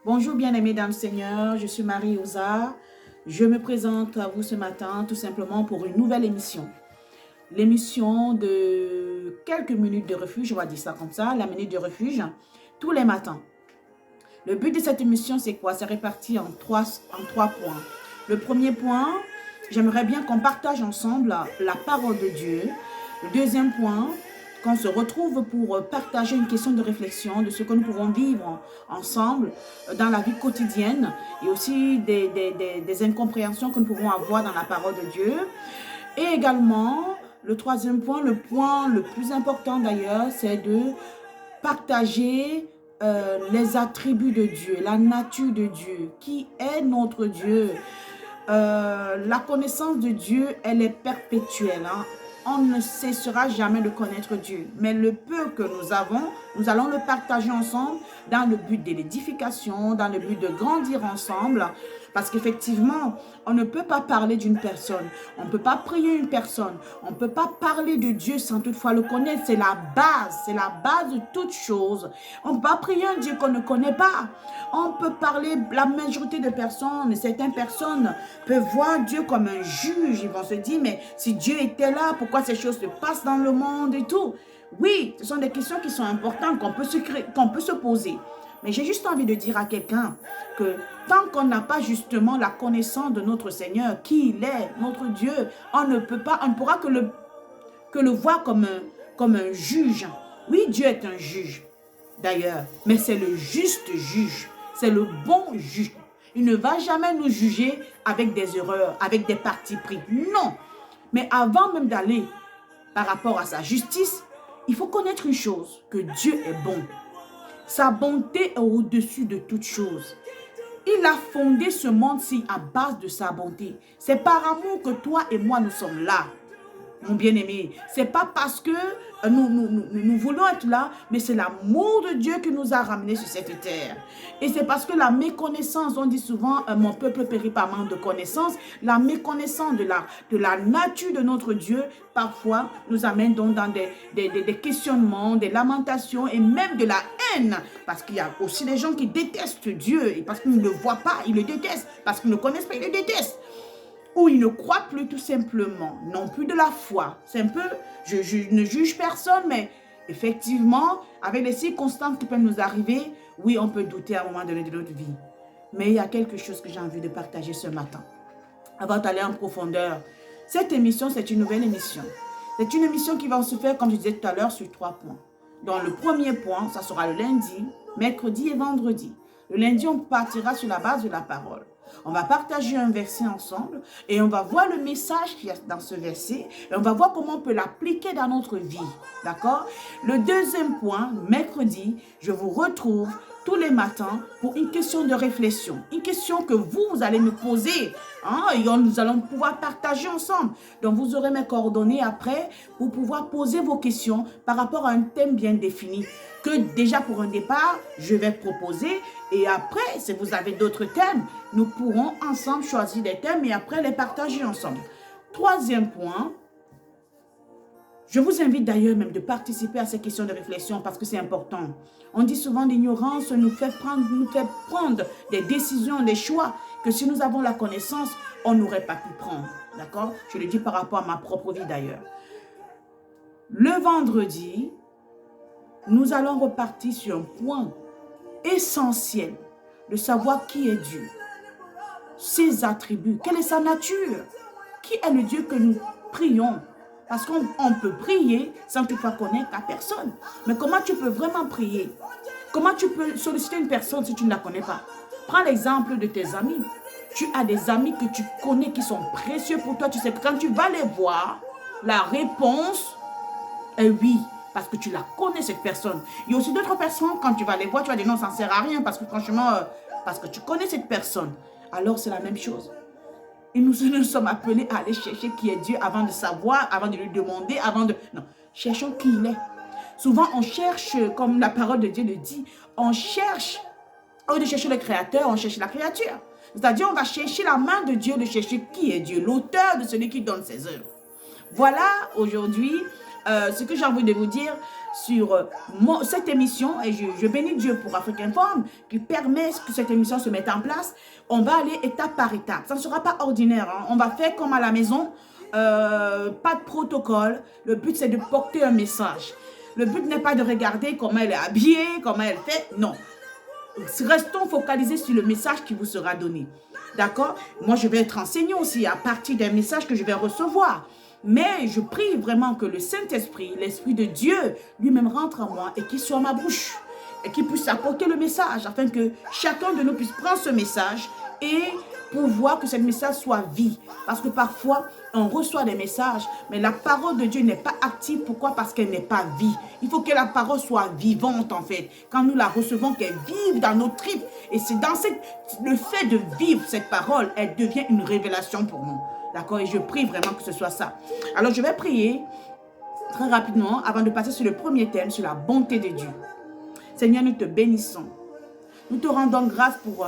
Bonjour bien-aimés dans le Seigneur, je suis Marie Oza. Je me présente à vous ce matin tout simplement pour une nouvelle émission. L'émission de quelques minutes de refuge, on va dire ça comme ça, la minute de refuge, tous les matins. Le but de cette émission, c'est quoi? C'est réparti en trois points. Le premier point, j'aimerais bien qu'on partage ensemble la parole de Dieu. Le deuxième point, qu'on se retrouve pour partager une question de réflexion de ce que nous pouvons vivre ensemble dans la vie quotidienne et aussi des incompréhensions que nous pouvons avoir dans la parole de Dieu. Et également, le troisième point, le point le plus important d'ailleurs, c'est de partager les attributs de Dieu, la nature de Dieu, qui est notre Dieu. La connaissance de Dieu, elle est perpétuelle. On ne cessera jamais de connaître Dieu. Mais le peu que nous avons, nous allons le partager ensemble dans le but de l'édification, dans le but de grandir ensemble. Parce qu'effectivement, on ne peut pas parler d'une personne, on ne peut pas prier une personne, on ne peut pas parler de Dieu sans toutefois le connaître. C'est la base de toute chose. On ne peut pas prier un Dieu qu'on ne connaît pas. On peut parler, la majorité de personnes, certaines personnes peuvent voir Dieu comme un juge. Ils vont se dire, mais si Dieu était là, pourquoi ces choses se passent dans le monde et tout? Oui, ce sont des questions qui sont importantes qu'on peut se poser. Mais j'ai juste envie de dire à quelqu'un que tant qu'on n'a pas justement la connaissance de notre Seigneur, qui il est, notre Dieu, on ne pourra que le voir comme un juge. Oui, Dieu est un juge, d'ailleurs, mais c'est le juste juge, c'est le bon juge. Il ne va jamais nous juger avec des erreurs, avec des partis pris. Non, mais avant même d'aller par rapport à sa justice, il faut connaître une chose, que Dieu est bon. Sa bonté est au-dessus de toute chose. Il a fondé ce monde-ci à base de sa bonté. C'est par amour que toi et moi nous sommes là, mon bien-aimé. C'est pas parce que nous voulons être là, mais c'est l'amour de Dieu qui nous a ramenés sur cette terre. Et c'est parce que la méconnaissance, on dit souvent, mon peuple périt par manque de connaissance, la méconnaissance de la nature de notre Dieu, parfois, nous amène donc dans des questionnements, des lamentations et même de la haine. Parce qu'il y a aussi des gens qui détestent Dieu et parce qu'ils ne le voient pas, ils le détestent. Parce qu'ils ne connaissent pas, ils le détestent. Ou ils ne croient plus tout simplement, non plus de la foi. C'est un peu, je ne juge personne, mais effectivement, avec les circonstances qui peuvent nous arriver, oui, on peut douter à un moment donné de notre vie. Mais il y a quelque chose que j'ai envie de partager ce matin. Avant d'aller en profondeur, cette émission, c'est une nouvelle émission. C'est une émission qui va se faire, comme je disais tout à l'heure, sur 3 points. Dans le premier point, ça sera le lundi, mercredi et vendredi. Le lundi, on partira sur la base de la parole. On va partager un verset ensemble et on va voir le message qu'il y a dans ce verset et on va voir comment on peut l'appliquer dans notre vie. D'accord? Le deuxième point, mercredi, je vous retrouve tous les matins pour une question de réflexion. Une question que vous allez me poser et nous allons pouvoir partager ensemble. Donc, vous aurez mes coordonnées après pour pouvoir poser vos questions par rapport à un thème bien défini que déjà pour un départ, je vais proposer. Et après, si vous avez d'autres thèmes, nous pourrons ensemble choisir des thèmes et après les partager ensemble. Troisième point, je vous invite d'ailleurs même de participer à ces questions de réflexion parce que c'est important. On dit souvent l'ignorance nous fait prendre des décisions, des choix que si nous avons la connaissance, on n'aurait pas pu prendre. D'accord? Je le dis par rapport à ma propre vie d'ailleurs. Le vendredi, nous allons repartir sur un point essentiel de savoir qui est Dieu, ses attributs, quelle est sa nature, qui est le Dieu que nous prions. Parce qu'on peut prier sans toutefois connaître la personne. Mais comment tu peux vraiment prier? Comment tu peux solliciter une personne si tu ne la connais pas? Prends l'exemple de tes amis. Tu as des amis que tu connais qui sont précieux pour toi. Tu sais que quand tu vas les voir, la réponse est oui. Parce que tu la connais cette personne. Il y a aussi d'autres personnes, quand tu vas les voir, tu vas dire non, ça ne sert à rien. Parce que franchement, parce que tu connais cette personne. Alors c'est la même chose. Et nous sommes appelés à aller chercher qui est Dieu avant de savoir, avant de lui demander, Non, cherchons qui il est. Souvent, on cherche, comme la parole de Dieu le dit, on cherche, au lieu de chercher le Créateur, on cherche la créature. C'est-à-dire, on va chercher la main de Dieu, de chercher qui est Dieu, l'auteur de celui qui donne ses œuvres. Voilà, aujourd'hui, ce que j'ai envie de vous dire, sur cette émission, et je bénis Dieu pour African Forum, qui permet que cette émission se mette en place. On va aller étape par étape. Ça ne sera pas ordinaire. Hein. On va faire comme à la maison, pas de protocole. Le but, c'est de porter un message. Le but n'est pas de regarder comment elle est habillée, comment elle fait. Non. Restons focalisés sur le message qui vous sera donné. D'accord? Moi, je vais être enseignée aussi à partir d'un message que je vais recevoir. Mais je prie vraiment que le Saint-Esprit, l'Esprit de Dieu, lui-même rentre en moi et qu'il soit ma bouche. Et qu'il puisse apporter le message afin que chacun de nous puisse prendre ce message et pouvoir que ce message soit vie. Parce que parfois, on reçoit des messages, mais la parole de Dieu n'est pas active. Pourquoi? Parce qu'elle n'est pas vie. Il faut que la parole soit vivante en fait. Quand nous la recevons, qu'elle vive dans nos tripes. Et c'est dans le fait de vivre cette parole, elle devient une révélation pour nous. D'accord? Et je prie vraiment que ce soit ça. Alors je vais prier très rapidement avant de passer sur le premier thème, sur la bonté de Dieu. Seigneur, nous te bénissons. Nous te rendons grâce pour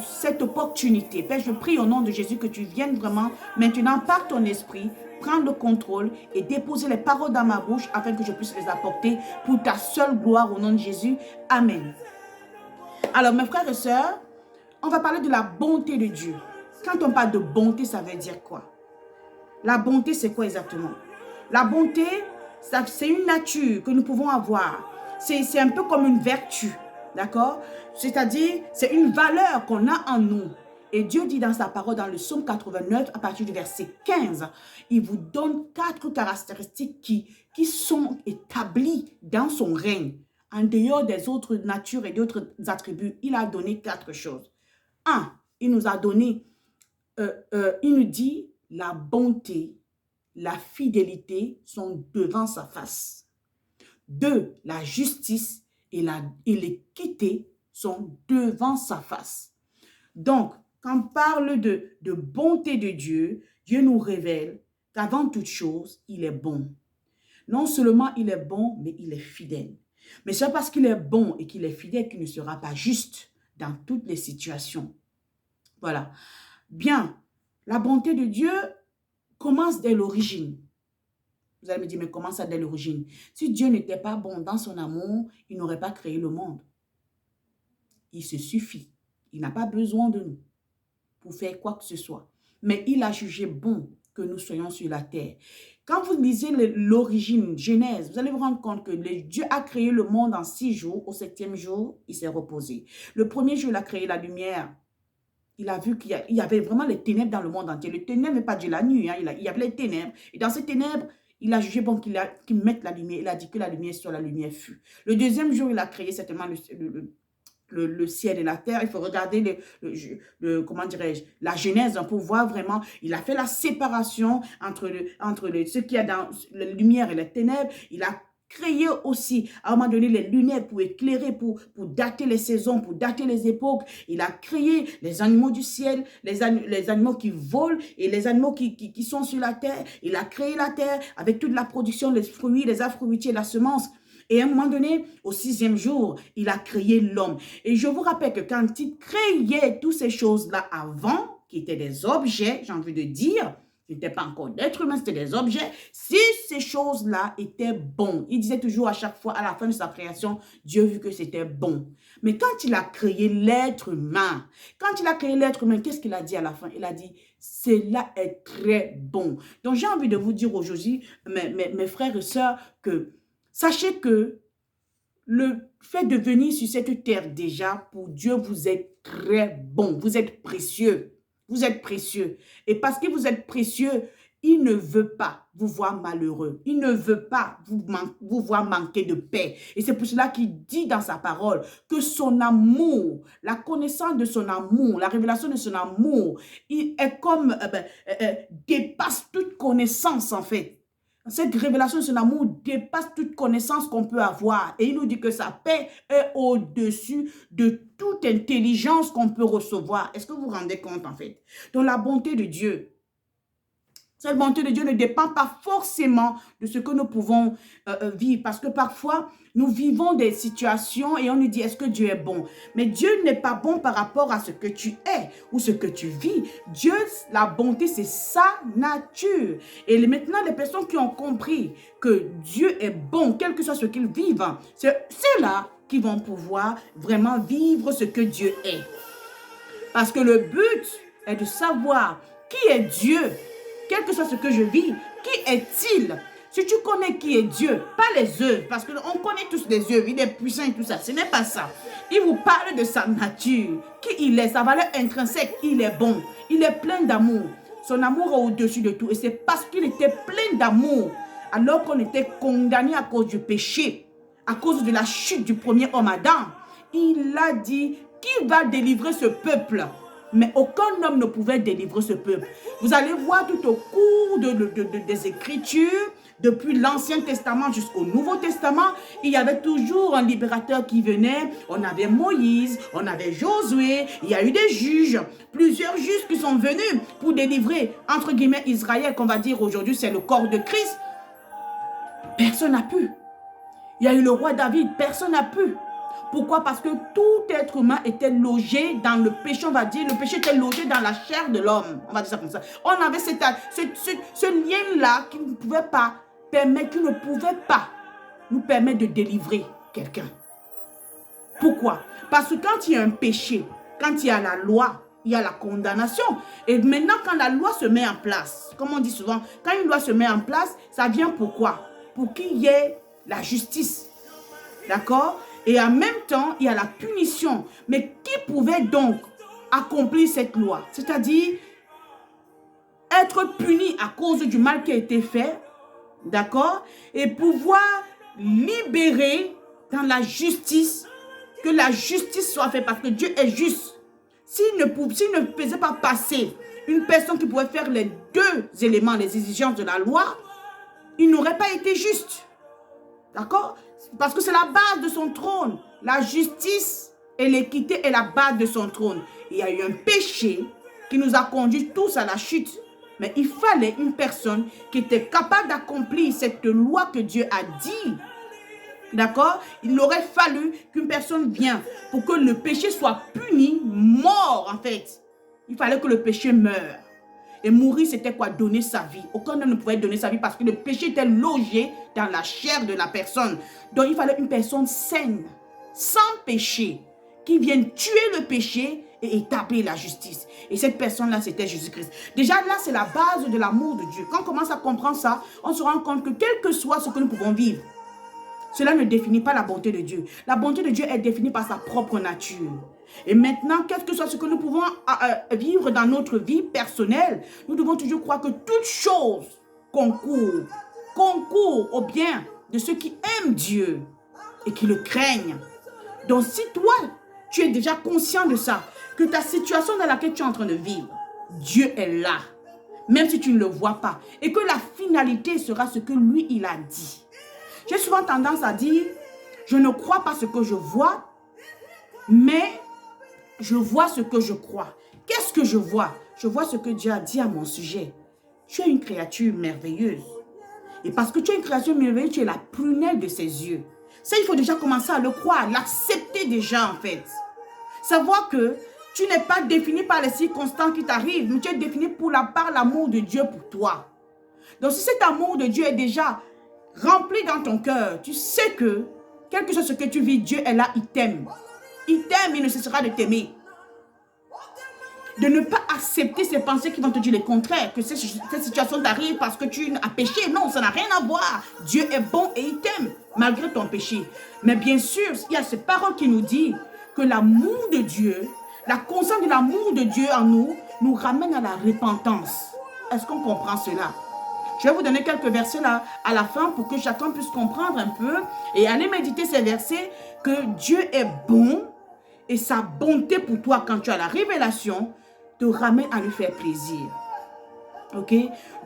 cette opportunité. Père, je prie au nom de Jésus que tu viennes vraiment maintenant par ton esprit prendre le contrôle et déposer les paroles dans ma bouche afin que je puisse les apporter pour ta seule gloire au nom de Jésus. Amen. Alors mes frères et sœurs, on va parler de la bonté de Dieu. Quand on parle de bonté, ça veut dire quoi? La bonté, c'est quoi exactement? La bonté, c'est une nature que nous pouvons avoir. C'est un peu comme une vertu. D'accord? C'est-à-dire, c'est une valeur qu'on a en nous. Et Dieu dit dans sa parole, dans le psaume 89, à partir du verset 15, il vous donne 4 caractéristiques qui sont établies dans son règne. En dehors des autres natures et d'autres attributs, il a donné 4 choses. 1, il nous a donné, il nous dit, la bonté, la fidélité sont devant sa face. 2, la justice et l'équité sont devant sa face. Donc, quand on parle de bonté de Dieu, Dieu nous révèle qu'avant toute chose, il est bon. Non seulement il est bon, mais il est fidèle. Mais c'est parce qu'il est bon et qu'il est fidèle qu'il ne sera pas juste dans toutes les situations. Voilà. Bien, la bonté de Dieu commence dès l'origine. Vous allez me dire, mais comment ça dès l'origine? Si Dieu n'était pas bon dans son amour, il n'aurait pas créé le monde. Il se suffit. Il n'a pas besoin de nous pour faire quoi que ce soit. Mais il a jugé bon que nous soyons sur la terre. Quand vous lisez l'origine, Genèse, vous allez vous rendre compte que Dieu a créé le monde en 6 jours. Au 7e jour, il s'est reposé. Le premier jour, il a créé la lumière. Il a vu qu'il y avait vraiment les ténèbres dans le monde entier. Le ténèbre n'est pas de la nuit. Hein. Il y avait les ténèbres. Et dans ces ténèbres, il a jugé bon qu'il mette la lumière. Il a dit que la lumière soit, la lumière fut. Le deuxième jour, il a créé certainement le ciel et la terre. Il faut regarder comment dirais-je, la Genèse pour voir vraiment. Il a fait la séparation entre ce qu'il y a dans la lumière et les ténèbres. Il a créé aussi, à un moment donné, les lunettes pour éclairer, pour dater les saisons, pour dater les époques. Il a créé les animaux du ciel, les animaux qui volent et les animaux qui sont sur la terre. Il a créé la terre avec toute la production, les fruits, les arbres fruitiers, la semence. Et à un moment donné, au 6e jour, il a créé l'homme. Et je vous rappelle que quand il créait toutes ces choses-là avant, qui étaient des objets, j'ai envie de dire, ce n'était pas encore d'être humain, c'était des objets. Si ces choses-là étaient bons, il disait toujours à chaque fois, à la fin de sa création, Dieu vit que c'était bon. Mais quand il a créé l'être humain, qu'est-ce qu'il a dit à la fin? Il a dit, cela est très bon. Donc j'ai envie de vous dire aujourd'hui, mes frères et sœurs, que sachez que le fait de venir sur cette terre déjà, pour Dieu, vous êtes très bon, vous êtes précieux. Vous êtes précieux. Et parce que vous êtes précieux, il ne veut pas vous voir malheureux. Il ne veut pas vous voir manquer de paix. Et c'est pour cela qu'il dit dans sa parole que son amour, la connaissance de son amour, la révélation de son amour, il est comme, dépasse toute connaissance en fait. Cette révélation de son amour dépasse toute connaissance qu'on peut avoir. Et il nous dit que sa paix est au-dessus de toute intelligence qu'on peut recevoir. Est-ce que vous vous rendez compte en fait? Donc la bonté de Dieu, Cette bonté de Dieu ne dépend pas forcément de ce que nous pouvons vivre. Parce que parfois, nous vivons des situations et on nous dit, est-ce que Dieu est bon? Mais Dieu n'est pas bon par rapport à ce que tu es ou ce que tu vis. Dieu, la bonté, c'est sa nature. Et maintenant, les personnes qui ont compris que Dieu est bon, quel que soit ce qu'ils vivent, c'est ceux-là qui vont pouvoir vraiment vivre ce que Dieu est. Parce que le but est de savoir qui est Dieu. Quel que soit ce que je vis, qui est-il? Si tu connais qui est Dieu, pas les œuvres, parce qu'on connaît tous les œuvres, il est puissant et tout ça, ce n'est pas ça. Il vous parle de sa nature, qui il est, sa valeur intrinsèque, il est bon, il est plein d'amour. Son amour est au-dessus de tout et c'est parce qu'il était plein d'amour, alors qu'on était condamné à cause du péché, à cause de la chute du premier homme Adam. Il a dit, qui va délivrer ce peuple? Mais aucun homme ne pouvait délivrer ce peuple. Vous allez voir tout au cours des Écritures, depuis l'Ancien Testament jusqu'au Nouveau Testament, il y avait toujours un libérateur qui venait. On avait Moïse, on avait Josué, il y a eu des juges, plusieurs juges qui sont venus pour délivrer, entre guillemets, Israël, qu'on va dire aujourd'hui, c'est le corps de Christ. Personne n'a pu. Il y a eu le roi David, personne n'a pu. Pourquoi? Parce que tout être humain était logé dans le péché, on va dire. Le péché était logé dans la chair de l'homme. On va dire ça comme ça. On avait ce lien-là qui ne pouvait pas nous permettre de délivrer quelqu'un. Pourquoi? Parce que quand il y a un péché, quand il y a la loi, il y a la condamnation. Et maintenant, quand la loi se met en place, comme on dit souvent, quand une loi se met en place, ça vient pourquoi? Pour qu'il y ait la justice. D'accord? Et en même temps, il y a la punition. Mais qui pouvait donc accomplir cette loi? C'est-à-dire être puni à cause du mal qui a été fait, d'accord? Et pouvoir libérer dans la justice, que la justice soit faite parce que Dieu est juste. S'il ne faisait pas passer une personne qui pouvait faire les deux éléments, les exigences de la loi, il n'aurait pas été juste. D'accord? Parce que c'est la base de son trône. La justice et l'équité est la base de son trône. Il y a eu un péché qui nous a conduits tous à la chute. Mais il fallait une personne qui était capable d'accomplir cette loi que Dieu a dit. D'accord? Il aurait fallu qu'une personne vienne pour que le péché soit puni, mort en fait. Il fallait que le péché meure. Et mourir, c'était quoi? Donner sa vie. Aucun homme ne pouvait donner sa vie parce que le péché était logé dans la chair de la personne. Donc, il fallait une personne saine, sans péché, qui vienne tuer le péché et établir la justice. Et cette personne-là, c'était Jésus-Christ. Déjà, là, c'est la base de l'amour de Dieu. Quand on commence à comprendre ça, on se rend compte que quel que soit ce que nous pouvons vivre, cela ne définit pas la bonté de Dieu. La bonté de Dieu est définie par sa propre nature. Et maintenant, quel que soit ce que nous pouvons vivre dans notre vie personnelle, nous devons toujours croire que toute chose concourt au bien de ceux qui aiment Dieu et qui le craignent. Donc si toi, tu es déjà conscient de ça, que ta situation dans laquelle tu es en train de vivre, Dieu est là, même si tu ne le vois pas, et que la finalité sera ce que lui, il a dit. J'ai souvent tendance à dire, je ne crois pas ce que je vois, mais je vois ce que je crois. Qu'est-ce que je vois? Je vois ce que Dieu a dit à mon sujet. Tu es une créature merveilleuse. Et parce que tu es une créature merveilleuse, tu es la prunelle de ses yeux. Ça, il faut déjà commencer à le croire, l'accepter déjà en fait. Savoir que tu n'es pas défini par les circonstances qui t'arrivent, mais tu es défini par l'amour de Dieu pour toi. Donc si cet amour de Dieu est déjà rempli dans ton cœur, tu sais que, quel que soit ce que tu vis, Dieu est là, il t'aime. Il t'aime, il ne cessera de t'aimer. De ne pas accepter ces pensées qui vont te dire le contraire, que cette situation t'arrive parce que tu as péché. Non, ça n'a rien à voir. Dieu est bon et il t'aime, malgré ton péché. Mais bien sûr, il y a cette parole qui nous dit que l'amour de Dieu, la conscience de l'amour de Dieu en nous, nous ramène à la repentance. Est-ce qu'on comprend cela? Je vais vous donner quelques versets là à la fin pour que chacun puisse comprendre un peu et aller méditer ces versets, que Dieu est bon et sa bonté pour toi quand tu as la révélation te ramène à lui faire plaisir. Ok?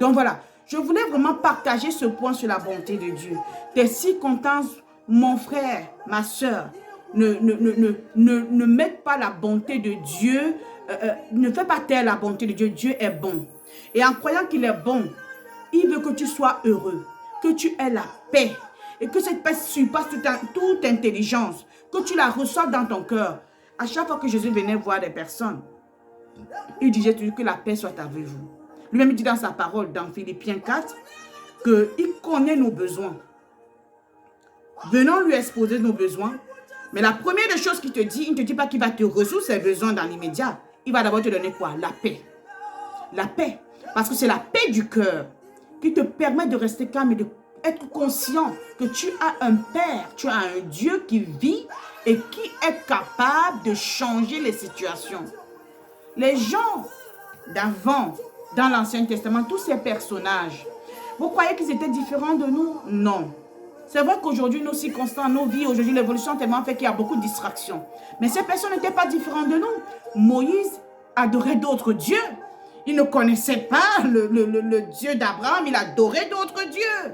Donc voilà, je voulais vraiment partager ce point sur la bonté de Dieu. Tes circonstances, mon frère, ma soeur, ne mettent pas la bonté de Dieu, ne fais pas taire la bonté de Dieu. Dieu est bon. Et en croyant qu'il est bon, Il veut que tu sois heureux, que tu aies la paix et que cette paix surpasse toute intelligence, que tu la reçoives dans ton cœur. À chaque fois que Jésus venait voir des personnes, il disait toujours que la paix soit avec vous. Lui-même dit dans sa parole, dans Philippiens 4, qu'il connaît nos besoins. Venons lui exposer nos besoins. Mais la première des choses qu'il te dit, il ne te dit pas qu'il va te résoudre ses besoins dans l'immédiat. Il va d'abord te donner quoi? La paix. La paix. Parce que c'est la paix du cœur qui te permet de rester calme et d'être conscient que tu as un Père, tu as un Dieu qui vit et qui est capable de changer les situations. Les gens d'avant, dans l'Ancien Testament, tous ces personnages, vous croyez qu'ils étaient différents de nous? Non. C'est vrai qu'aujourd'hui, nos circonstances, nos vies, aujourd'hui, l'évolution a tellement fait qu'il y a beaucoup de distractions. Mais ces personnes n'étaient pas différentes de nous. Moïse adorait d'autres dieux. Il ne connaissait pas le Dieu d'Abraham, il adorait d'autres dieux.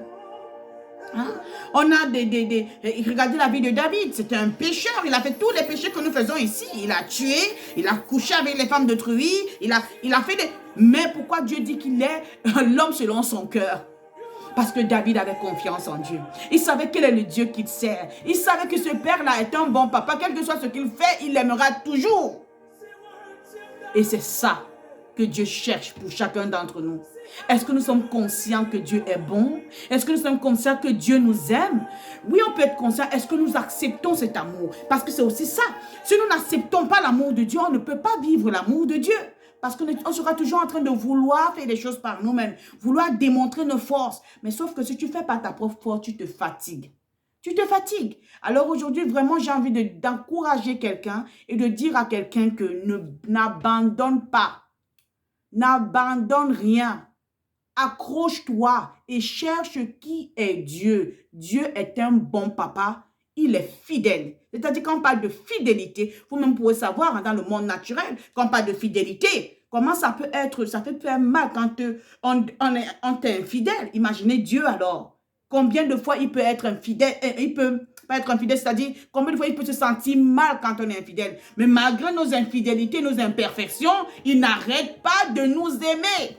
Hein? On a regardez la vie de David, c'était un pécheur, il a fait tous les péchés que nous faisons ici. Il a tué, il a couché avec les femmes d'autrui, il a fait des... Mais pourquoi Dieu dit qu'il est l'homme selon son cœur? Parce que David avait confiance en Dieu. Il savait quel est le Dieu qu'il sert. Il savait que ce père-là est un bon papa. Quel que soit ce qu'il fait, il l'aimera toujours. Et c'est ça que Dieu cherche pour chacun d'entre nous. Est-ce que nous sommes conscients que Dieu est bon? Est-ce que nous sommes conscients que Dieu nous aime? Oui, on peut être conscient. Est-ce que nous acceptons cet amour? Parce que c'est aussi ça. Si nous n'acceptons pas l'amour de Dieu, on ne peut pas vivre l'amour de Dieu. Parce qu'on sera toujours en train de vouloir faire des choses par nous-mêmes, vouloir démontrer nos forces. Mais sauf que si tu fais par ta propre force, tu te fatigues. Tu te fatigues. Alors aujourd'hui, vraiment, j'ai envie d'encourager quelqu'un et de dire à quelqu'un que n'abandonne pas. N'abandonne rien. Accroche-toi et cherche qui est Dieu. Dieu est un bon papa. Il est fidèle. C'est-à-dire qu'on parle de fidélité, vous-même pouvez savoir dans le monde naturel, quand on parle de fidélité, comment ça peut être, ça peut faire mal quand on est infidèle. Imaginez Dieu alors. Combien de fois il peut être infidèle, il peut pas être infidèle, c'est-à-dire combien de fois il peut se sentir mal quand on est infidèle. Mais malgré nos infidélités, nos imperfections, il n'arrête pas de nous aimer.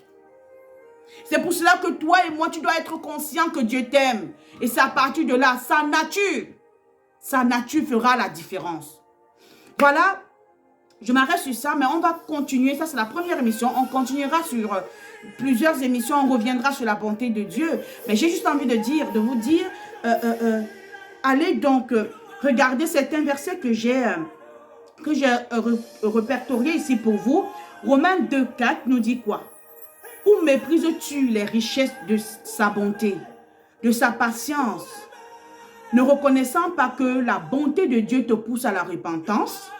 C'est pour cela que toi et moi, tu dois être conscient que Dieu t'aime. Et c'est à partir de là, sa nature fera la différence. Voilà, je m'arrête sur ça, mais on va continuer. Ça, c'est la première émission. On continuera sur plusieurs émissions. On reviendra sur la bonté de Dieu. Mais j'ai juste envie de vous dire, allez donc regarder certains versets que j'ai répertoriés ici pour vous. Romains 2,4 nous dit quoi? Où méprises-tu les richesses de sa bonté, de sa patience, ne reconnaissant pas que la bonté de Dieu te pousse à la repentance?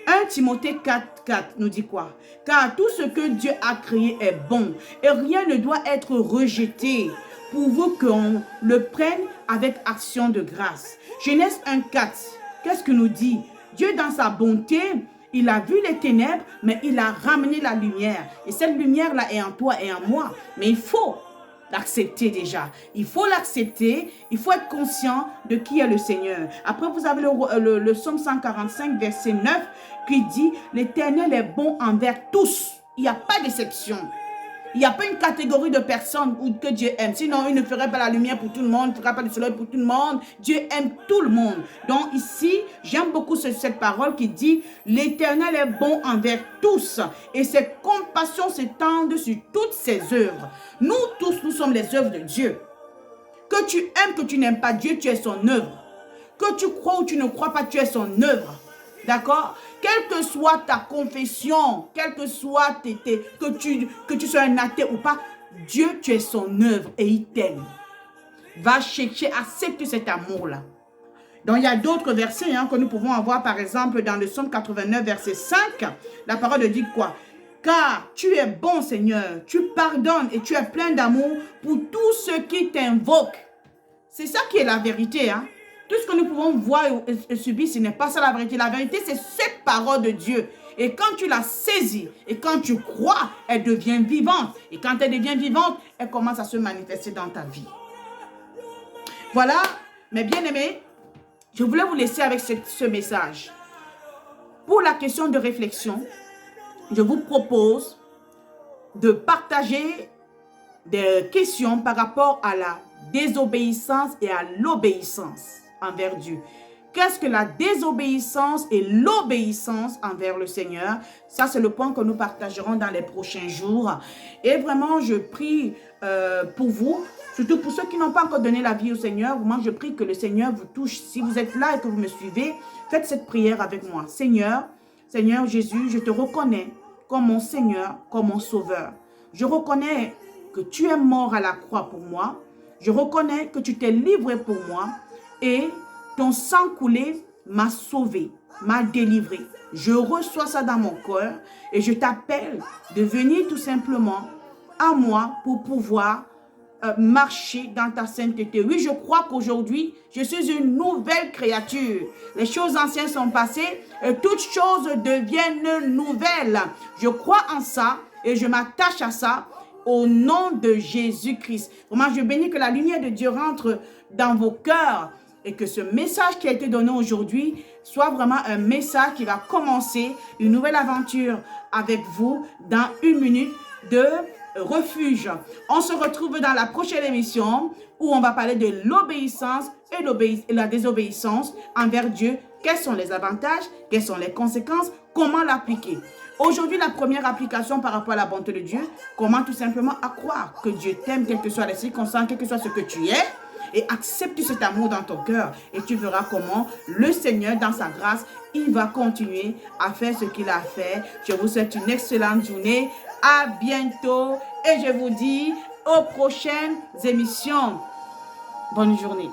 1 Timothée 4,4 nous dit quoi? Car tout ce que Dieu a créé est bon et rien ne doit être rejeté pour vous qu'on le prenne avec action de grâce. Genèse 1,4, qu'est-ce que nous dit? Dieu dans sa bonté, il a vu les ténèbres, mais il a ramené la lumière. Et cette lumière-là est en toi et en moi. Mais il faut l'accepter déjà. Il faut l'accepter. Il faut être conscient de qui est le Seigneur. Après, vous avez le psaume 145, verset 9, qui dit « L'Éternel est bon envers tous. » Il n'y a pas d'exception. Il n'y a pas une catégorie de personnes que Dieu aime. Sinon, il ne ferait pas la lumière pour tout le monde, il ne ferait pas le soleil pour tout le monde. Dieu aime tout le monde. Donc ici, j'aime beaucoup cette parole qui dit « L'Éternel est bon envers tous et ses compassions s'étendent sur toutes ses œuvres. » Nous tous, nous sommes les œuvres de Dieu. Que tu aimes, que tu n'aimes pas Dieu, tu es son œuvre. Que tu crois ou tu ne crois pas, tu es son œuvre. D'accord? Quelle que soit ta confession, quel que soit que tu sois un athée ou pas, Dieu, tu es son œuvre et il t'aime. Va chercher, accepte cet amour-là. Donc, il y a d'autres versets que nous pouvons avoir, par exemple, dans le psaume 89, verset 5, la parole dit quoi? Car tu es bon, Seigneur, tu pardonnes et tu es plein d'amour pour tous ceux qui t'invoquent. C'est ça qui est la vérité, hein? Tout ce que nous pouvons voir et subir, ce n'est pas ça la vérité. La vérité, c'est cette parole de Dieu. Et quand tu la saisis et quand tu crois, elle devient vivante. Et quand elle devient vivante, elle commence à se manifester dans ta vie. Voilà, mes bien-aimés, je voulais vous laisser avec ce message. Pour la question de réflexion, je vous propose de partager des questions par rapport à la désobéissance et à l'obéissance envers Dieu. Qu'est-ce que la désobéissance et l'obéissance envers le Seigneur? Ça, c'est le point que nous partagerons dans les prochains jours. Et vraiment, je prie pour vous, surtout pour ceux qui n'ont pas encore donné la vie au Seigneur. Moi, je prie que le Seigneur vous touche. Si vous êtes là et que vous me suivez, faites cette prière avec moi. Seigneur, Seigneur Jésus, je te reconnais comme mon Seigneur, comme mon Sauveur. Je reconnais que tu es mort à la croix pour moi. Je reconnais que tu t'es livré pour moi et ton sang coulé m'a sauvé, m'a délivré. Je reçois ça dans mon cœur et je t'appelle de venir tout simplement à moi pour pouvoir marcher dans ta sainteté. Oui, je crois qu'aujourd'hui, je suis une nouvelle créature. Les choses anciennes sont passées et toutes choses deviennent nouvelles. Je crois en ça et je m'attache à ça au nom de Jésus-Christ. Vraiment, je bénis que la lumière de Dieu rentre dans vos cœurs et que ce message qui a été donné aujourd'hui soit vraiment un message qui va commencer une nouvelle aventure avec vous dans une minute de refuge. On se retrouve dans la prochaine émission où on va parler de l'obéissance et la désobéissance envers Dieu. Quels sont les avantages? Quelles sont les conséquences? Comment l'appliquer? Aujourd'hui, la première application par rapport à la bonté de Dieu, comment tout simplement à croire que Dieu t'aime, quelles que soient les circonstances, quel que soit ce que tu es, et accepte cet amour dans ton cœur et tu verras comment le Seigneur, dans sa grâce, il va continuer à faire ce qu'il a fait. Je vous souhaite une excellente journée. À bientôt et je vous dis aux prochaines émissions. Bonne journée.